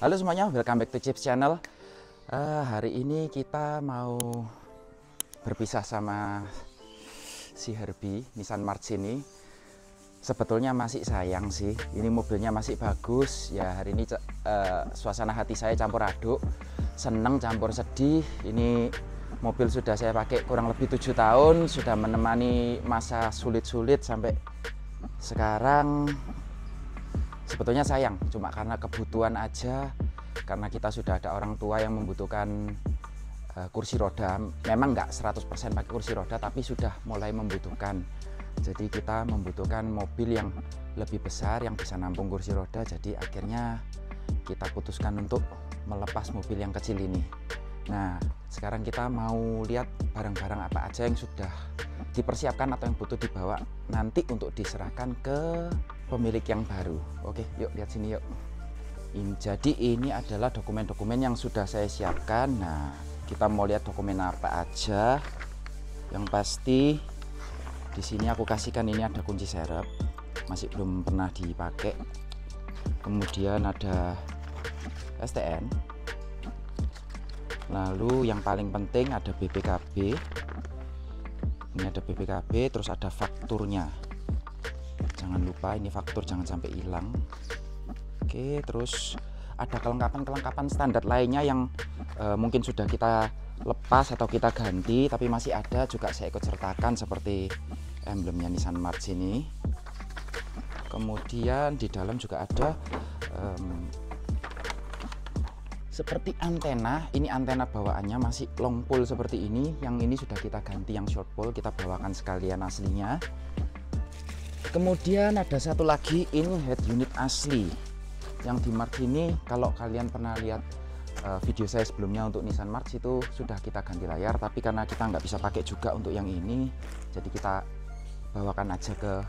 Halo semuanya, welcome back to Chips Channel. Hari ini kita mau berpisah sama si Herbie, Nissan March ini. Sebetulnya masih sayang sih, ini mobilnya masih bagus. Ya hari ini suasana hati saya campur aduk, seneng campur sedih. Ini mobil sudah saya pakai kurang lebih 7 tahun, sudah menemani masa sulit-sulit sampai sekarang. Sebetulnya sayang, cuma karena kebutuhan aja, karena kita sudah ada orang tua yang membutuhkan kursi roda. Memang nggak 100% pakai kursi roda, tapi sudah mulai membutuhkan. Jadi kita membutuhkan mobil yang lebih besar, yang bisa nampung kursi roda. Jadi akhirnya kita putuskan untuk melepas mobil yang kecil ini. Nah, sekarang kita mau lihat barang-barang apa aja yang sudah dipersiapkan atau yang butuh dibawa nanti untuk diserahkan ke pemilik yang baru. Oke, yuk lihat sini yuk. Jadi ini adalah dokumen-dokumen yang sudah saya siapkan. Nah, kita mau lihat dokumen apa aja. Yang pasti di sini aku kasihkan, ini ada kunci serep, masih belum pernah dipakai. Kemudian ada STN. Lalu yang paling penting ada BPKB. Ini ada BPKB, terus ada fakturnya. Jangan lupa ini faktur, jangan sampai hilang. Oke, terus ada kelengkapan-kelengkapan standar lainnya yang mungkin sudah kita lepas atau kita ganti, tapi masih ada juga saya ikut sertakan, seperti emblemnya Nissan March ini. Kemudian di dalam juga ada seperti antena. Ini antena bawaannya masih long pole seperti ini. Yang ini sudah kita ganti yang short pole, kita bawakan sekalian aslinya. Kemudian ada satu lagi, ini head unit asli yang di March ini. Kalau kalian pernah lihat video saya sebelumnya untuk Nissan March, itu sudah kita ganti layar, tapi karena kita nggak bisa pakai juga untuk yang ini, jadi kita bawakan aja ke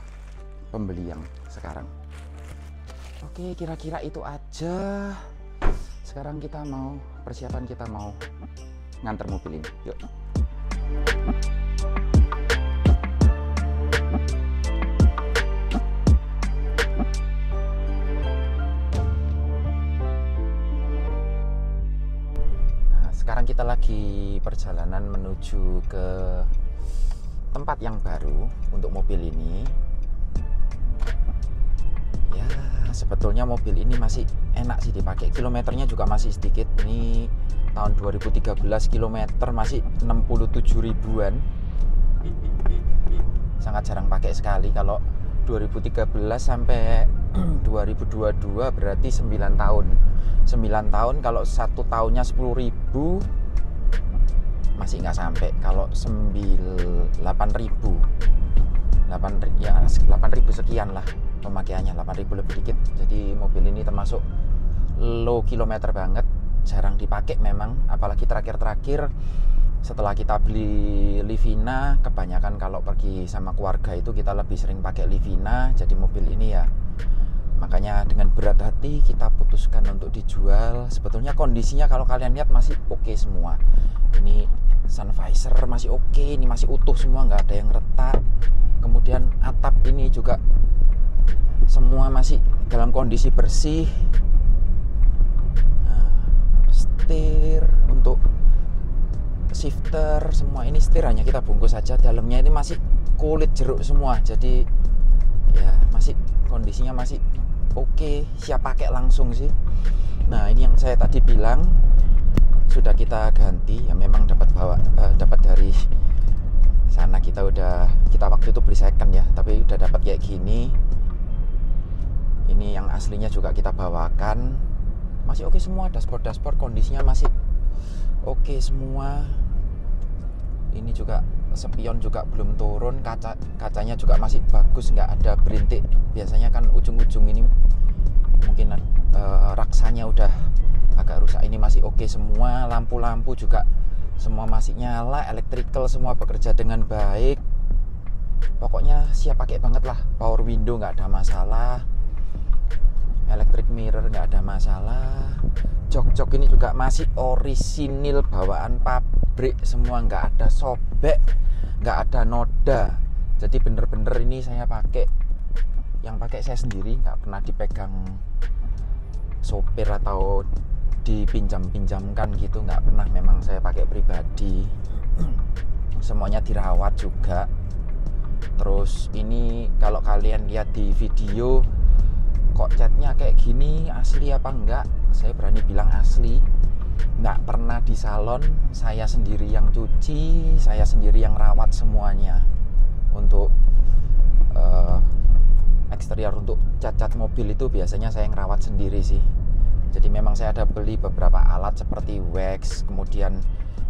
pembeli yang sekarang. Oke, kira-kira itu aja. Sekarang kita mau persiapan, kita mau nganter mobil ini. Yuk. Sekarang kita lagi perjalanan menuju ke tempat yang baru untuk mobil ini. Ya, sebetulnya mobil ini masih enak sih dipakai. Kilometernya juga masih sedikit. Ini tahun 2013, kilometer masih 67 ribuan. Sangat jarang pakai sekali. Kalau 2013 sampai 2022 berarti 9 tahun. 9 tahun, kalau 1 tahunnya 10.000 masih nggak sampai. Kalau 8.000 sekian lah pemakaiannya, 8.000 lebih dikit. Jadi mobil ini termasuk low kilometer banget, jarang dipakai memang. Apalagi terakhir-terakhir setelah kita beli Livina, kebanyakan kalau pergi sama keluarga itu kita lebih sering pakai Livina. Jadi mobil ini ya, makanya dengan berat hati kita putuskan untuk dijual. Sebetulnya kondisinya kalau kalian lihat masih oke semua. Ini sun visor masih oke, ini masih utuh semua, nggak ada yang retak. Kemudian atap ini juga semua masih dalam kondisi bersih. Nah, setir untuk shifter semua ini, setir hanya kita bungkus saja. Dalamnya ini masih kulit jeruk semua, jadi ya masih kondisinya masih oke, siap pakai langsung sih. Nah, ini yang saya tadi bilang sudah kita ganti ya, memang dapat dari sana. Kita waktu itu beli second ya, tapi udah dapat kayak gini. Ini yang aslinya juga kita bawakan, masih oke semua. Dashboard kondisinya masih oke semua. Ini juga spion juga belum turun, kacanya juga masih bagus, nggak ada berintik. Biasanya kan ujung-ujung ini mungkin raksanya udah agak rusak. Ini masih oke semua. Lampu-lampu juga semua masih nyala, electrical semua bekerja dengan baik. Pokoknya siap pakai banget lah. Power window nggak ada masalah, electric mirror nggak ada masalah. Jok-jok ini juga masih orisinil, bawaan pabrik semua, nggak ada sobek, nggak ada noda. Jadi bener-bener ini saya pakai, yang pakai saya sendiri, nggak pernah dipegang sopir atau dipinjam-pinjamkan gitu, nggak pernah. Memang saya pakai pribadi. Semuanya dirawat juga. Terus ini kalau kalian lihat di video, kok catnya kayak gini, asli apa enggak? Saya berani bilang asli. Nggak pernah di salon, saya sendiri yang cuci, saya sendiri yang rawat semuanya. Untuk eksterior, untuk cat-cat mobil itu biasanya saya yang rawat sendiri sih. Jadi memang saya ada beli beberapa alat seperti wax, kemudian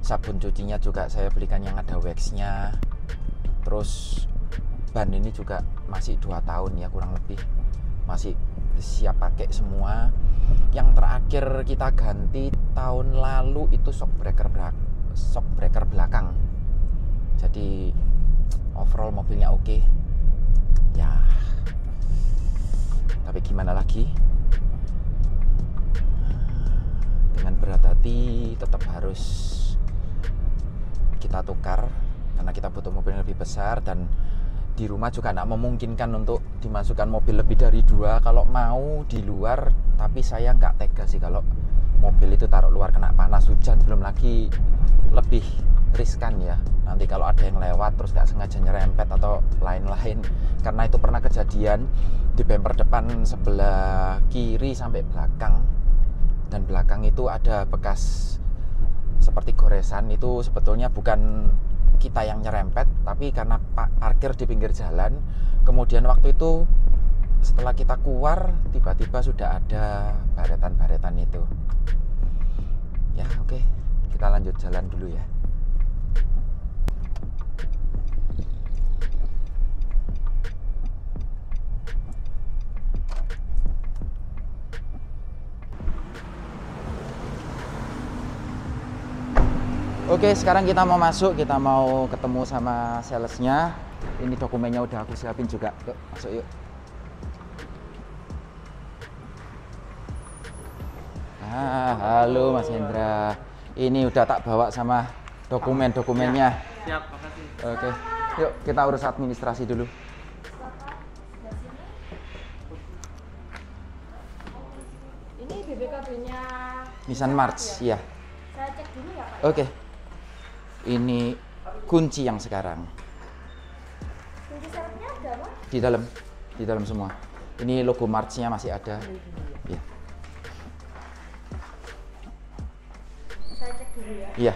sabun cucinya juga saya belikan yang ada waxnya. Terus ban ini juga masih 2 tahun ya kurang lebih, masih siap pakai semua. Yang terakhir kita ganti tahun lalu itu shock breaker belakang. Jadi overall mobilnya oke. Ya, tapi gimana lagi? Dengan berat hati tetap harus kita tukar karena kita butuh mobil yang lebih besar, dan di rumah juga tidak memungkinkan untuk dimasukkan mobil lebih dari 2. Kalau mau di luar, tapi saya nggak tega sih kalau mobil itu taruh luar kena panas hujan, belum lagi lebih riskan ya. Nanti kalau ada yang lewat terus nggak sengaja nyerempet atau lain-lain, karena itu pernah kejadian di bumper depan sebelah kiri sampai belakang, dan belakang itu ada bekas seperti goresan. Itu sebetulnya bukan kita yang nyerempet, tapi karena parkir di pinggir jalan. Kemudian waktu itu setelah kita keluar, tiba-tiba sudah ada baretan-baretan itu. Ya oke, kita lanjut jalan dulu ya. Oke, sekarang kita mau masuk, kita mau ketemu sama salesnya. Ini dokumennya udah aku siapin juga. Yuk, masuk yuk. Halo Mas Hendra. Ini udah tak bawa sama dokumen-dokumennya. Siap, makasih. Oke, yuk kita urus administrasi dulu. Ini BPKB-nya Nissan March, ya. saya cek dulu ya Pak. Oke. Ini kunci yang sekarang. Kunci serepnya ada Pak? Di dalam semua. Ini logo March-nya masih ada. Iya. Saya cek dulu ya. Iya.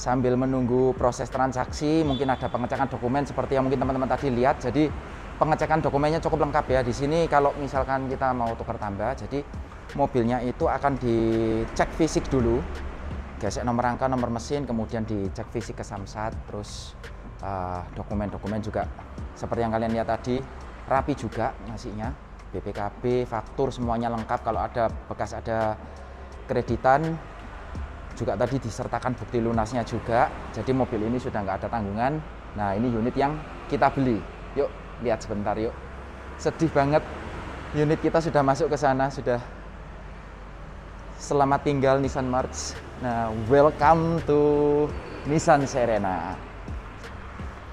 Sambil menunggu proses transaksi, mungkin ada pengecekan dokumen seperti yang mungkin teman-teman tadi lihat. Jadi pengecekan dokumennya cukup lengkap ya. Di sini kalau misalkan kita mau tukar tambah, jadi mobilnya itu akan dicek fisik dulu, gesek nomor rangka, nomor mesin, kemudian dicek fisik ke Samsat. Terus dokumen-dokumen juga seperti yang kalian lihat tadi, rapi juga ngasihnya, BPKB, faktur, semuanya lengkap. Kalau ada bekas ada kreditan juga tadi disertakan bukti lunasnya juga. Jadi mobil ini sudah nggak ada tanggungan. Nah, ini unit yang kita beli. Yuk lihat sebentar yuk. Sedih banget, unit kita sudah masuk ke sana. Sudah. Selamat tinggal Nissan March. Nah, welcome to Nissan Serena.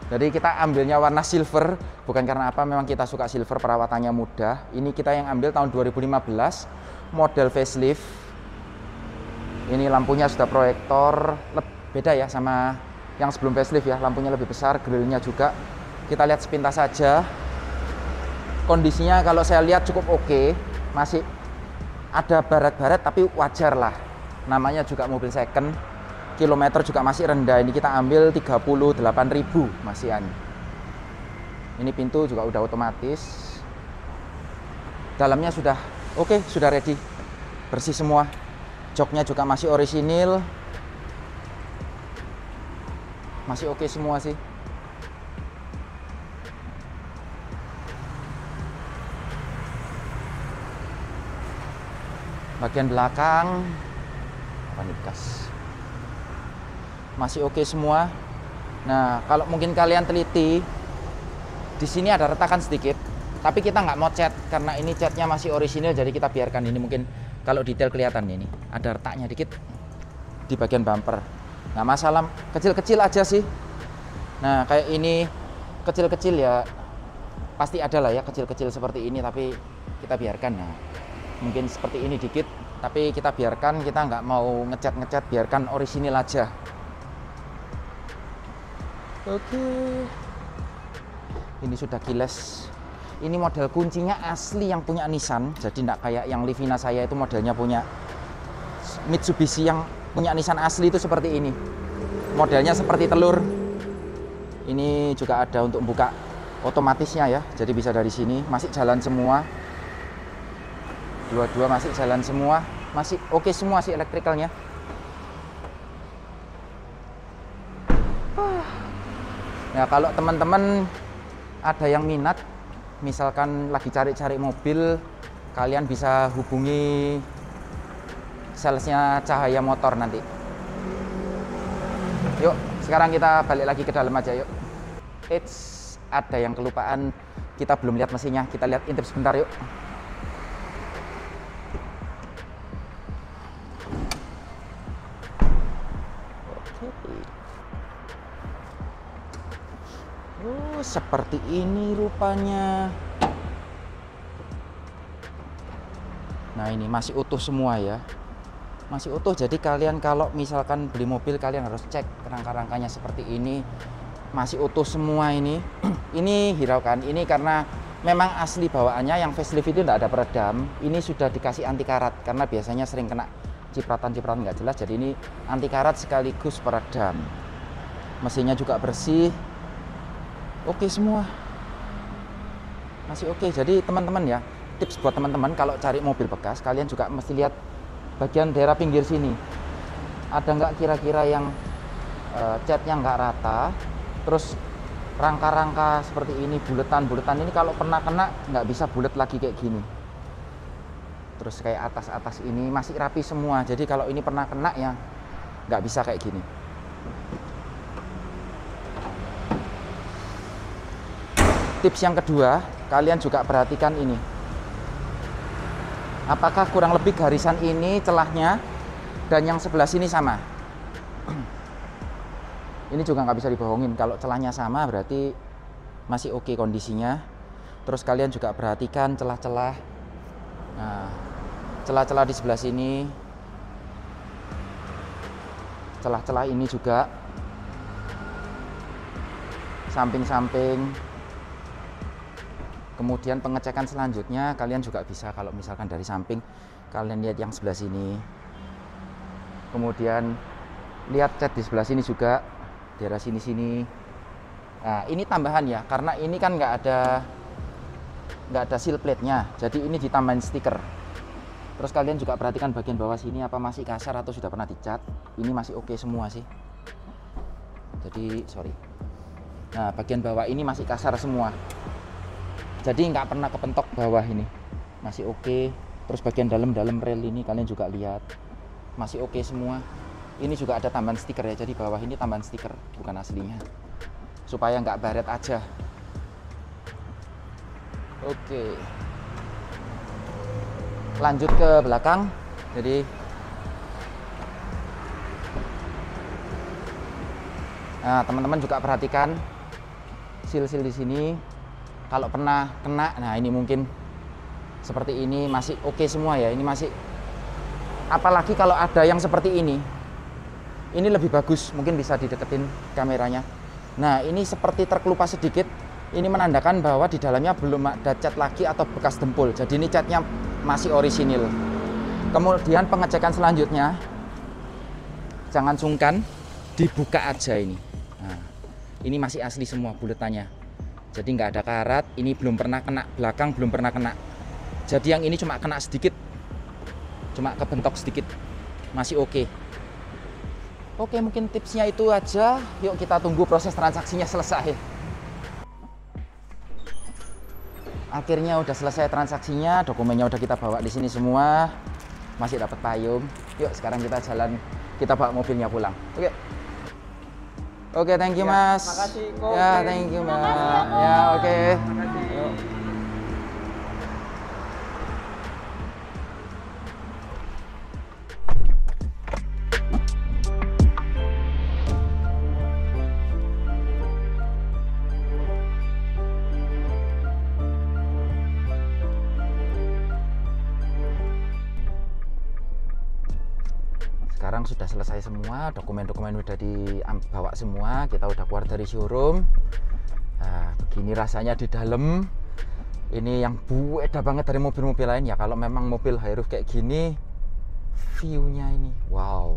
Jadi kita ambilnya warna silver, bukan karena apa, memang kita suka silver, perawatannya mudah. Ini kita yang ambil tahun 2015, model facelift. Ini lampunya sudah proyektor, beda ya sama yang sebelum facelift ya, lampunya lebih besar, grillnya juga. Kita lihat sepintas saja. Kondisinya kalau saya lihat cukup oke, masih ada baret-baret tapi wajar lah. Namanya juga mobil second, kilometer juga masih rendah. Ini kita ambil 38.000 masihan. Ini pintu juga udah otomatis. Dalamnya sudah oke, sudah ready, bersih semua. Joknya juga masih orisinil, masih oke semua sih. Bagian belakang apa nih bekas, masih oke semua. Nah, kalau mungkin kalian teliti, di sini ada retakan sedikit. Tapi kita nggak mau cat karena ini catnya masih orisinil, jadi kita biarkan ini. Mungkin kalau detail kelihatan ini ada retaknya dikit di bagian bumper. Nggak masalah, kecil-kecil aja sih. Nah kayak ini kecil-kecil ya, pasti ada lah ya kecil-kecil seperti ini, tapi kita biarkan. Nah mungkin seperti ini dikit, tapi kita biarkan, kita nggak mau ngecat-ngecat, biarkan orisinil aja. Oke, ini sudah keyless. Ini model kuncinya asli yang punya Nissan, jadi tidak kayak yang Livina saya itu modelnya punya Mitsubishi. Yang punya Nissan asli itu seperti ini, modelnya seperti telur. Ini juga ada untuk buka otomatisnya ya, jadi bisa dari sini. Masih jalan semua, dua-dua masih jalan semua, masih oke semua sih elektrikalnya. Ya kalau teman-teman ada yang minat, misalkan lagi cari-cari mobil, kalian bisa hubungi salesnya Cahaya Motor nanti. Yuk, sekarang kita balik lagi ke dalam aja yuk. Eits, ada yang kelupaan, kita belum lihat mesinnya, kita lihat intip sebentar yuk. Seperti ini rupanya. Nah ini masih utuh semua ya, masih utuh. Jadi kalian kalau misalkan beli mobil, kalian harus cek rangka-rangkanya seperti ini, masih utuh semua ini. Ini hiraukan ini karena memang asli bawaannya yang facelift itu tidak ada peredam. Ini sudah dikasih anti karat karena biasanya sering kena cipratan-cipratan nggak jelas, jadi ini anti karat sekaligus peredam. Mesinnya juga bersih. Oke semua, masih oke. Jadi teman-teman ya, tips buat teman-teman kalau cari mobil bekas, kalian juga mesti lihat bagian daerah pinggir sini. Ada nggak kira-kira yang catnya nggak rata, terus rangka-rangka seperti ini, buletan-buletan ini kalau pernah kena nggak bisa bulat lagi kayak gini. Terus kayak atas-atas ini masih rapi semua, jadi kalau ini pernah kena ya nggak bisa kayak gini. Tips yang kedua, kalian juga perhatikan ini. Apakah kurang lebih garisan ini celahnya dan yang sebelah sini sama? Ini juga nggak bisa dibohongin. Kalau celahnya sama berarti masih oke kondisinya. Terus kalian juga perhatikan celah-celah. Nah, celah-celah di sebelah sini, celah-celah ini juga, samping-samping. Kemudian pengecekan selanjutnya kalian juga bisa kalau misalkan dari samping kalian lihat yang sebelah sini. Kemudian lihat cat di sebelah sini juga, daerah sini-sini. Nah ini tambahan ya, karena ini kan nggak ada seal plate-nya, jadi ini ditambahin stiker. Terus kalian juga perhatikan bagian bawah sini apa masih kasar atau sudah pernah dicat. Ini masih oke semua sih. Jadi sorry. Nah bagian bawah ini masih kasar semua. Jadi nggak pernah kepentok bawah ini, masih oke. Terus bagian dalam rel ini kalian juga lihat masih oke semua. Ini juga ada tambahan stiker ya, jadi bawah ini tambahan stiker bukan aslinya, supaya nggak baret aja. Oke, lanjut ke belakang. Jadi nah teman-teman juga perhatikan seal-seal di sini. Kalau pernah kena, nah ini mungkin seperti ini masih oke semua ya. Ini masih, apalagi kalau ada yang seperti ini lebih bagus, mungkin bisa dideketin kameranya. Nah ini seperti terkelupas sedikit, ini menandakan bahwa di dalamnya belum ada cat lagi atau bekas dempul. Jadi ini catnya masih orisinil. Kemudian pengecekan selanjutnya, jangan sungkan, dibuka aja ini. Nah, ini masih asli semua buletannya. Jadi nggak ada karat, ini belum pernah kena, belakang belum pernah kena. Jadi yang ini cuma kena sedikit, cuma kebentok sedikit, masih oke. Oke, mungkin tipsnya itu aja. Yuk kita tunggu proses transaksinya selesai. Akhirnya udah selesai transaksinya, dokumennya udah kita bawa di sini semua, masih dapat payung. Yuk sekarang kita jalan, kita bawa mobilnya pulang. Oke. Oke, thank you, Mas. Makasih, Ko. Ya, thank you, Mbak. Ya, oke. Makasih. Sekarang sudah selesai semua, dokumen-dokumen udah dibawa semua, kita udah keluar dari showroom. Nah, begini rasanya di dalam. Ini yang beda banget dari mobil-mobil lain ya. Kalau memang mobil high roof kayak gini, view-nya ini, wow,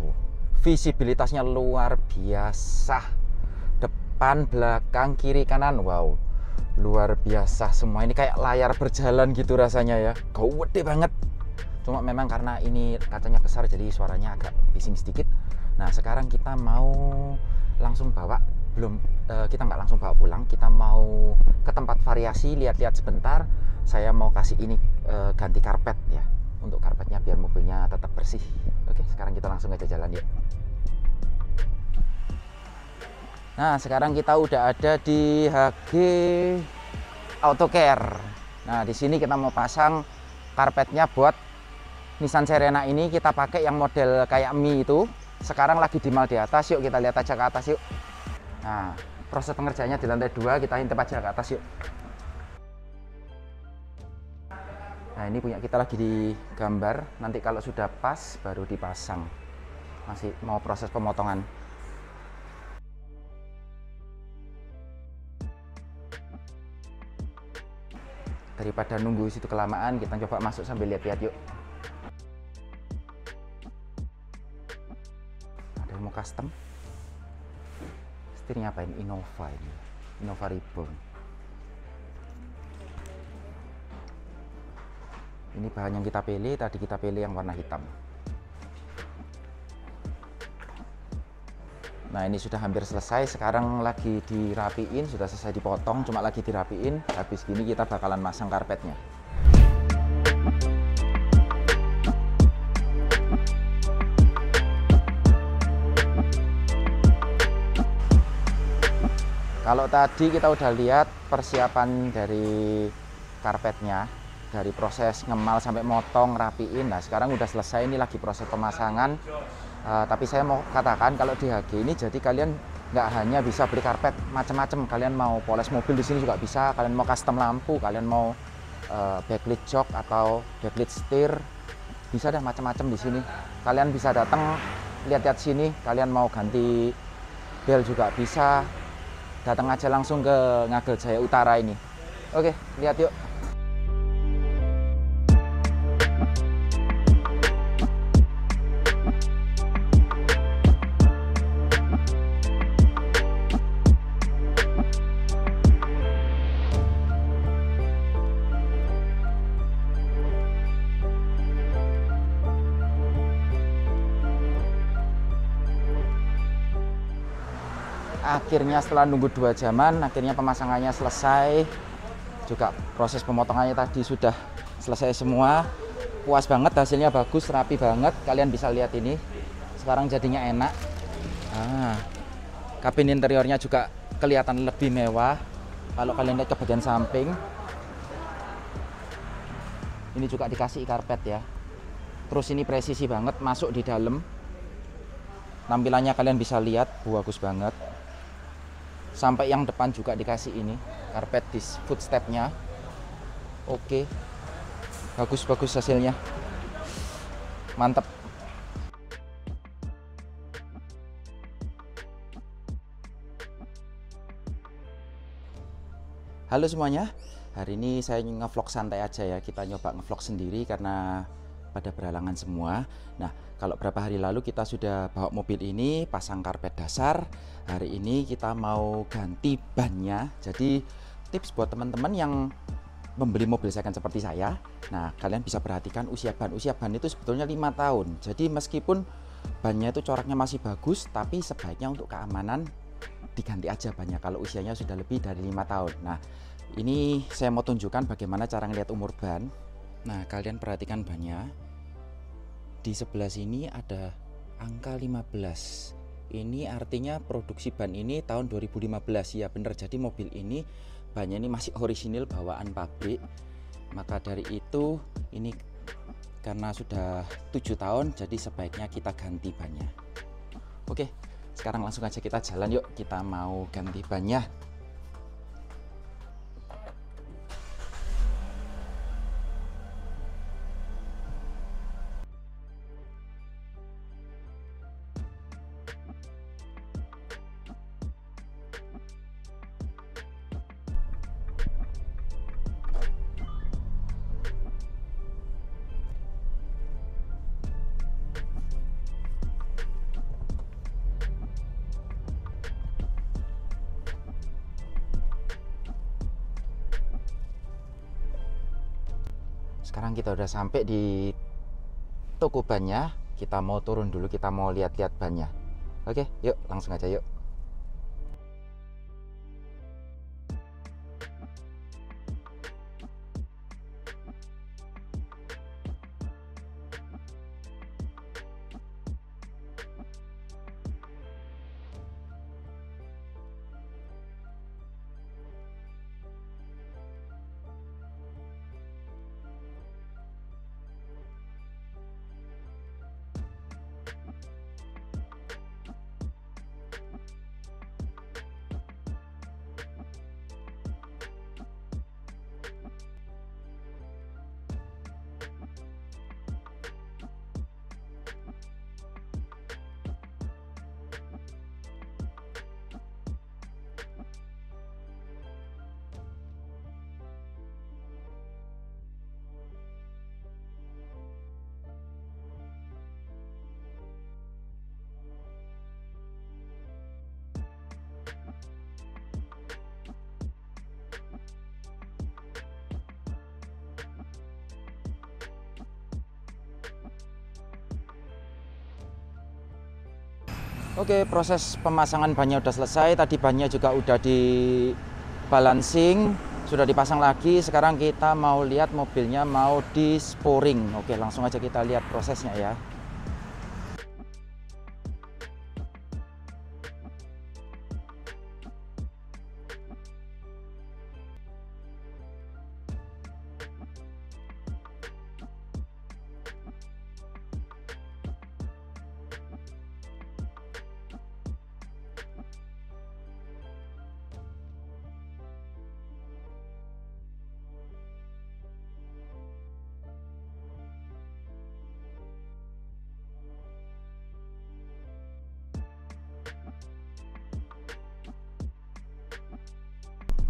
visibilitasnya luar biasa. Depan, belakang, kiri, kanan, wow, luar biasa semua. Ini kayak layar berjalan gitu rasanya ya, gede banget. Cuma memang karena ini kacanya besar jadi suaranya agak bising sedikit. Nah sekarang kita mau langsung bawa, kita nggak langsung bawa pulang, kita mau ke tempat variasi, lihat-lihat sebentar. Saya mau kasih ini ganti karpet ya, untuk karpetnya biar mobilnya tetap bersih. Oke, sekarang kita langsung aja jalan yuk. Nah sekarang kita udah ada di HG Auto Care. Nah di sini kita mau pasang karpetnya buat Nissan Serena ini. Kita pakai yang model kayak Mi itu. Sekarang lagi di mal di atas, yuk kita lihat aja ke atas yuk. Nah, proses pengerjaannya di lantai 2, kita intip aja ke atas yuk. Nah, ini punya kita lagi digambar, nanti kalau sudah pas baru dipasang. Masih mau proses pemotongan. Daripada nunggu situ kelamaan, kita coba masuk sambil lihat-lihat yuk. Ada yang mau custom. Setirnya apa ini? Innova ini. Innova Reborn. Ini bahan yang kita pilih, tadi kita pilih yang warna hitam. Nah ini sudah hampir selesai, sekarang lagi dirapiin, sudah selesai dipotong, cuma lagi dirapiin. Habis gini kita bakalan masang karpetnya. Kalau tadi kita udah lihat persiapan dari karpetnya, dari proses ngemal sampai motong, rapiin. Nah sekarang udah selesai, ini lagi proses pemasangan. Tapi saya mau katakan kalau di HG ini jadi kalian nggak hanya bisa beli karpet macam-macam. Kalian mau poles mobil di sini juga bisa. Kalian mau custom lampu, kalian mau backlit jok atau backlit setir, bisa dah macam-macam di sini. Kalian bisa datang lihat-lihat sini. Kalian mau ganti bel juga bisa. Datang aja langsung ke Ngagel Jaya Utara ini. Oke, lihat yuk. Akhirnya setelah nunggu 2 jaman, akhirnya pemasangannya selesai. Juga proses pemotongannya tadi sudah selesai semua. Puas banget, hasilnya bagus, rapi banget. Kalian bisa lihat ini. Sekarang jadinya enak. Kabin interiornya juga kelihatan lebih mewah. Kalau kalian lihat ke bagian samping, ini juga dikasih karpet ya. Terus ini presisi banget masuk di dalam. Tampilannya kalian bisa lihat, bagus banget. Sampai yang depan juga dikasih ini karpet di footstepnya. Oke, bagus hasilnya, mantap. Halo semuanya, hari ini saya ngevlog santai aja ya. Kita nyoba ngevlog sendiri karena pada berhalangan semua. Nah, kalau beberapa hari lalu kita sudah bawa mobil ini pasang karpet dasar. Hari ini kita mau ganti bannya. Jadi tips buat teman-teman yang membeli mobil second seperti saya. Nah, kalian bisa perhatikan usia ban. Usia ban itu sebetulnya 5 tahun. Jadi meskipun bannya itu coraknya masih bagus, tapi sebaiknya untuk keamanan diganti aja bannya kalau usianya sudah lebih dari 5 tahun. Nah, ini saya mau tunjukkan bagaimana cara ngelihat umur ban. Nah, kalian perhatikan bannya. Di sebelah sini ada angka 15. Ini artinya produksi ban ini tahun 2015. Ya benar, jadi mobil ini bannya ini masih orisinil bawaan pabrik. Maka dari itu ini karena sudah 7 tahun, jadi sebaiknya kita ganti bannya. Oke, sekarang langsung aja kita jalan yuk, kita mau ganti bannya. Sekarang kita udah sampai di toko bannya. Kita mau turun dulu, kita mau lihat-lihat bannya. Oke, yuk langsung aja yuk. Oke, proses pemasangan bannya udah selesai. Tadi bannya juga udah di balancing, sudah dipasang lagi. Sekarang kita mau lihat mobilnya mau di sporing. Oke, langsung aja kita lihat prosesnya ya.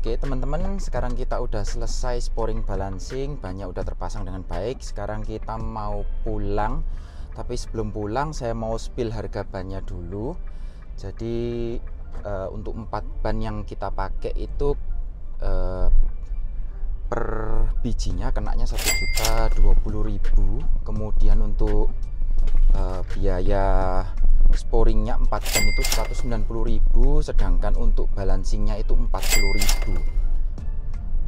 Oke teman-teman, sekarang kita udah selesai sporing balancing, bannya udah terpasang dengan baik. Sekarang kita mau pulang, tapi sebelum pulang saya mau spill harga bannya dulu. Jadi untuk 4 ban yang kita pakai itu per bijinya kenanya 1.020.000. Kemudian untuk biaya sporingnya 4 ban itu 190.000, sedangkan untuk balancingnya itu 40.000.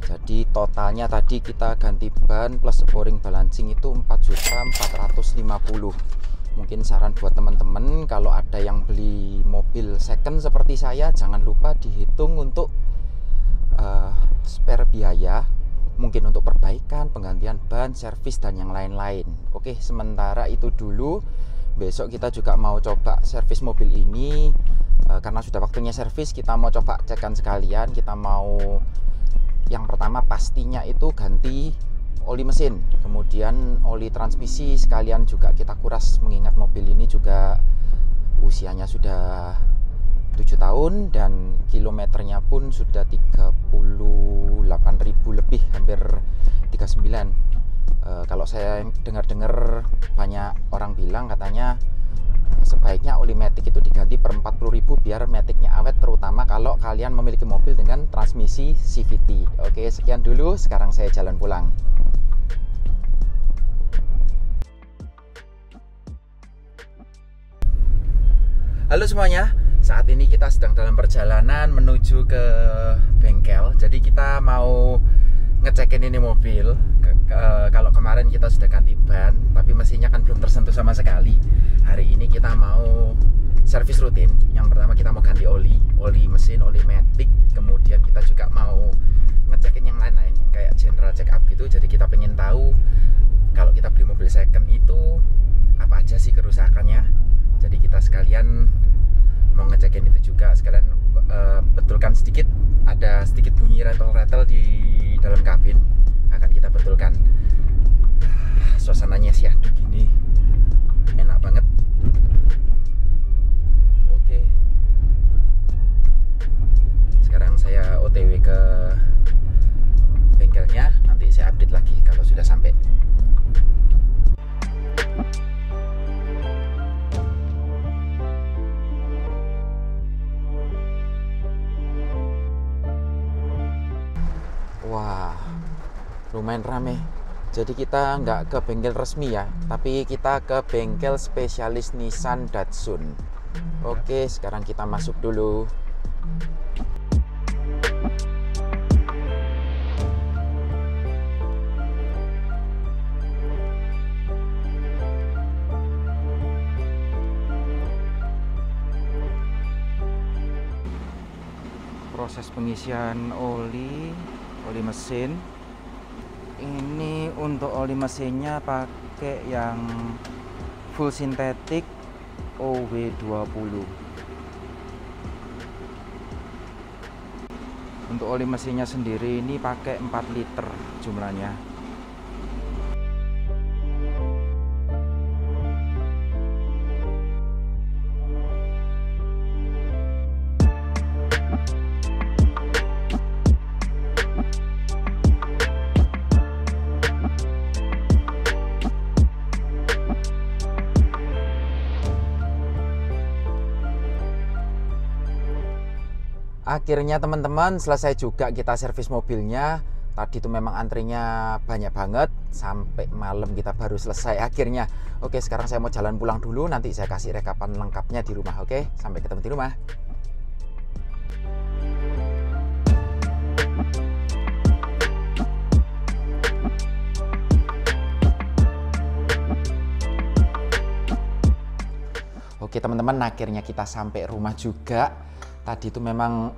Jadi totalnya tadi kita ganti ban plus sporing balancing itu 4.450.000. Mungkin saran buat teman-teman, kalau ada yang beli mobil second seperti saya, jangan lupa dihitung untuk spare biaya, mungkin untuk perbaikan, penggantian ban, servis dan yang lain-lain. Oke, sementara itu dulu. Besok kita juga mau coba servis mobil ini, karena sudah waktunya servis. Kita mau coba cekkan sekalian. Kita mau yang pertama pastinya itu ganti oli mesin, kemudian oli transmisi sekalian juga kita kuras, mengingat mobil ini juga usianya sudah 7 tahun dan kilometernya pun sudah 38.000 lebih, hampir 39. Kalau saya dengar-dengar banyak orang bilang katanya sebaiknya oli matic itu diganti per 40.000 biar maticnya awet, terutama kalau kalian memiliki mobil dengan transmisi CVT. Oke, sekian dulu, sekarang saya jalan pulang. Halo semuanya, saat ini kita sedang dalam perjalanan menuju ke bengkel. Jadi kita mau ngecekin ini mobil. Kalau kemarin kita sudah ganti ban, tapi mesinnya kan belum tersentuh sama sekali. Hari ini kita mau servis rutin. Yang pertama kita mau ganti oli mesin, oli matic. Kemudian kita juga mau ngecekin yang lain-lain kayak general check up gitu. Jadi kita pengen tahu kalau kita beli mobil second itu apa aja sih kerusakannya. Jadi kita sekalian mau ngecekin itu juga, sekalian betulkan sedikit, ada sedikit bunyi rattle-rattle di dalam kabin, akan kita betulkan. Suasananya syahdu gini enak banget. Oke, sekarang saya OTW ke bengkelnya, nanti saya update lagi kalau sudah sampai. Wah, lumayan rame. Jadi kita nggak ke bengkel resmi ya, tapi kita ke bengkel spesialis Nissan Datsun. Oke, sekarang kita masuk dulu. Proses pengisian oli mesin. Ini untuk oli mesinnya pakai yang full sintetik OW20. Untuk oli mesinnya sendiri ini pakai 4 liter jumlahnya. Akhirnya teman-teman selesai juga kita servis mobilnya. Tadi itu memang antrinya banyak banget, sampai malam kita baru selesai akhirnya. Oke, sekarang saya mau jalan pulang dulu, nanti saya kasih rekapan lengkapnya di rumah. Oke, sampai ketemu di rumah. Oke teman-teman, akhirnya kita sampai rumah juga. Tadi itu memang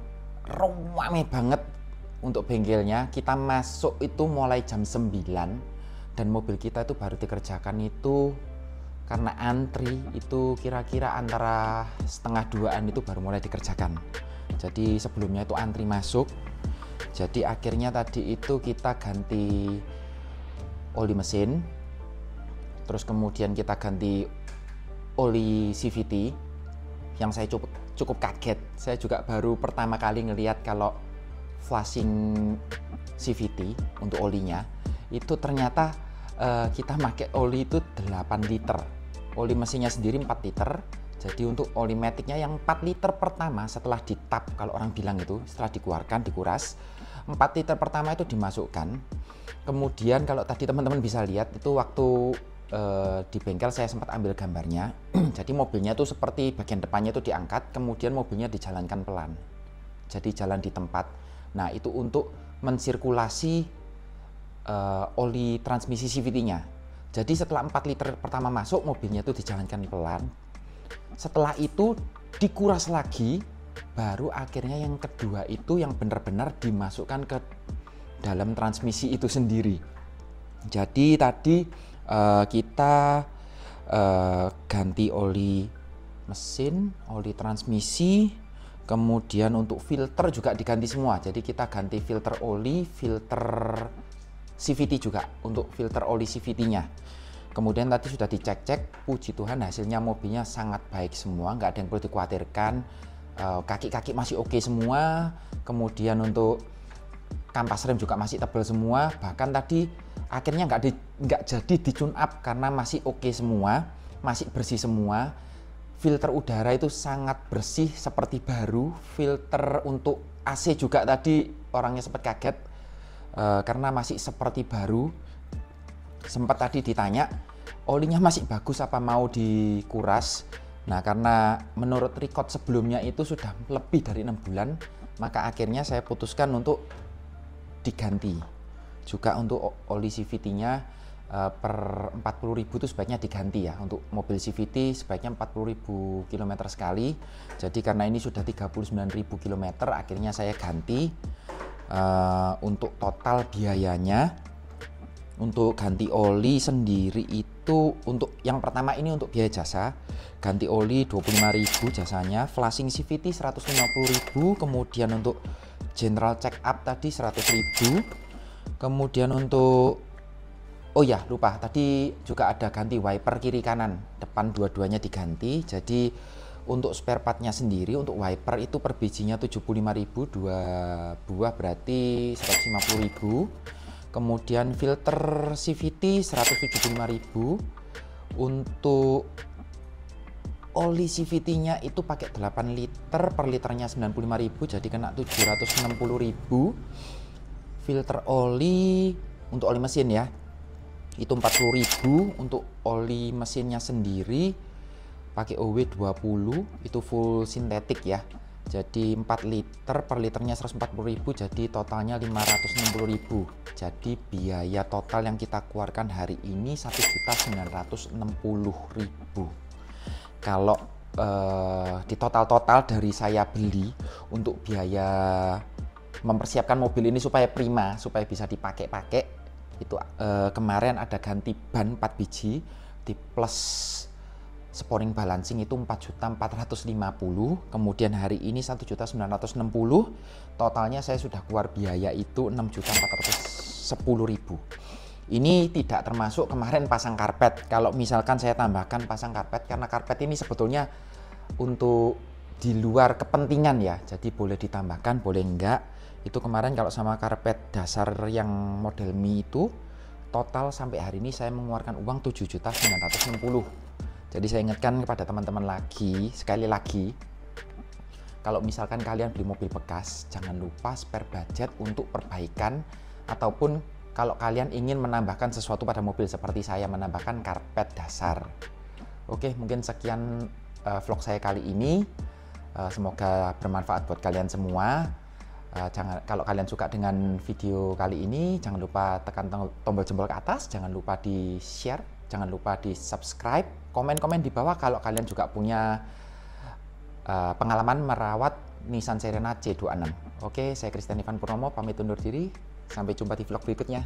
ramai banget untuk bengkelnya. Kita masuk itu mulai jam 9 dan mobil kita itu baru dikerjakan itu karena antri itu kira-kira antara setengah 2-an itu baru mulai dikerjakan. Jadi sebelumnya itu antri masuk. Jadi akhirnya tadi itu kita ganti oli mesin, terus kemudian kita ganti oli CVT yang saya cukup kaget. Saya juga baru pertama kali ngelihat kalau flashing CVT untuk olinya itu ternyata kita pakai oli itu 8 liter. Oli mesinnya sendiri 4 liter. Jadi untuk oli maticnya yang 4 liter pertama setelah ditap, kalau orang bilang itu setelah dikeluarkan, dikuras, 4 liter pertama itu dimasukkan. Kemudian kalau tadi teman-teman bisa lihat itu waktu di bengkel saya sempat ambil gambarnya. Jadi mobilnya itu seperti bagian depannya itu diangkat, kemudian mobilnya dijalankan pelan, jadi jalan di tempat. Nah itu untuk mensirkulasi oli transmisi CVT-nya. Jadi setelah 4 liter pertama masuk, mobilnya itu dijalankan pelan, setelah itu dikuras lagi, baru akhirnya yang kedua itu yang benar-benar dimasukkan ke dalam transmisi itu sendiri. Jadi tadi kita ganti oli mesin, oli transmisi, kemudian untuk filter juga diganti semua. Jadi kita ganti filter oli, filter CVT juga untuk filter oli CVT-nya. Kemudian tadi sudah dicek-cek, puji Tuhan hasilnya mobilnya sangat baik semua, nggak ada yang perlu dikhawatirkan. Kaki-kaki masih oke semua. Kemudian untuk kampas rem juga masih tebal semua. Bahkan tadi akhirnya nggak jadi di tune up karena masih oke semua, masih bersih semua. Filter udara itu sangat bersih seperti baru. Filter untuk AC juga tadi orangnya sempat kaget karena masih seperti baru. Sempat tadi ditanya olinya masih bagus apa mau dikuras. Nah karena menurut record sebelumnya itu sudah lebih dari 6 bulan, maka akhirnya saya putuskan untuk diganti. Juga untuk oli CVT-nya per 40.000 itu sebaiknya diganti ya. Untuk mobil CVT sebaiknya 40.000 km sekali. Jadi karena ini sudah 39.000 km, akhirnya saya ganti. Untuk total biayanya Untuk ganti oli sendiri itu untuk yang pertama ini untuk biaya jasa, ganti oli 25.000 jasanya, flashing CVT 150.000, kemudian untuk general check up tadi 100.000. Kemudian untuk oh ya lupa tadi juga ada ganti wiper kiri kanan depan, dua-duanya diganti. Jadi untuk spare partnya sendiri untuk wiper itu per bijinya 75.000, 2 buah berarti 150.000. Kemudian filter CVT 175.000. Untuk oli CVT-nya itu pakai 8 liter, per liternya 95.000, jadi kena 760.000. Filter oli untuk oli mesin ya, itu 40.000. Untuk oli mesinnya sendiri pakai OW20, itu full sintetik ya. Jadi 4 liter, per liternya 140.000, jadi totalnya 560.000. Jadi biaya total yang kita keluarkan hari ini 1.960.000. Kalau di total dari saya beli untuk biaya mempersiapkan mobil ini supaya prima, supaya bisa dipakai-pakai, itu kemarin ada ganti ban 4 biji di plus sporing balancing itu 4.450.000, kemudian hari ini 1.960.000, totalnya saya sudah keluar biaya itu 6.410.000. Ini tidak termasuk kemarin pasang karpet. Kalau misalkan saya tambahkan pasang karpet, karena karpet ini sebetulnya untuk di luar kepentingan ya, jadi boleh ditambahkan boleh enggak. Itu kemarin kalau sama karpet dasar yang model Mi itu total sampai hari ini saya mengeluarkan uang 7.960.000. Jadi saya ingatkan kepada teman-teman sekali lagi, kalau misalkan kalian beli mobil bekas, jangan lupa spare budget untuk perbaikan, ataupun kalau kalian ingin menambahkan sesuatu pada mobil seperti saya menambahkan karpet dasar. Oke, mungkin sekian vlog saya kali ini. Semoga bermanfaat buat kalian semua. Kalau kalian suka dengan video kali ini, jangan lupa tekan tombol jempol ke atas, jangan lupa di share, jangan lupa di subscribe, komen-komen di bawah kalau kalian juga punya pengalaman merawat Nissan Serena C26. Oke, saya Christian Ivan Purnomo pamit undur diri, sampai jumpa di vlog berikutnya.